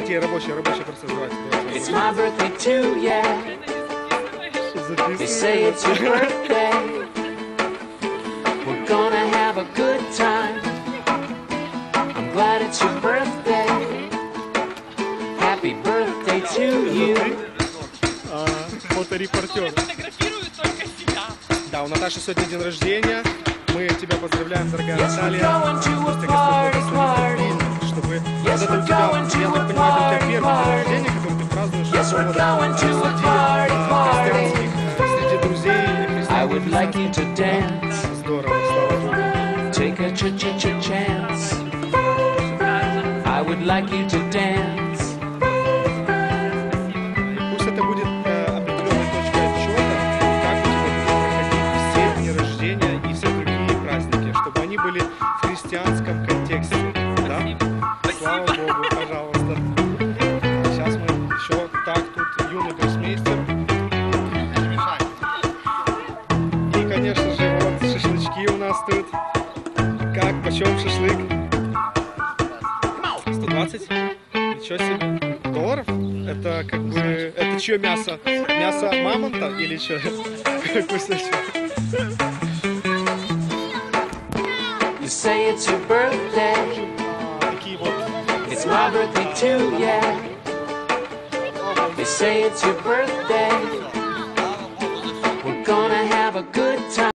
Такие рабочие просто называются. It's my birthday too, yeah. They say it's your birthday. We're gonna have a good time. I'm glad it's your birthday. Happy birthday to you. Фоторепортер. Да, у Наташи сегодня день рождения. Мы тебя поздравляем, дорогая Наталья. Чтобы вот это у тебя, я так понимаю, это у тебя первый день рождения, который ты празднуешь среди друзей христиан. Здорово, слава Богу. Take a chance. I would like you to dance. Пусть это будет определенной точкой отсчета, как у тебя будут проходить все дни рождения и все другие праздники, чтобы они были в христианском контексте. Да? Слава Богу, пожалуйста. Сейчас мы еще так, тут юный гроссмейстер. И, конечно же, вот шашлычки у нас тут. Как, почем шашлык? 120? Ничего себе. Долларов? Это как бы... Это чье мясо? Мясо мамонта или что? Какой случай? You say it's your birthday. Такие вот. It's my birthday too, yeah. You say it's your birthday. We're gonna have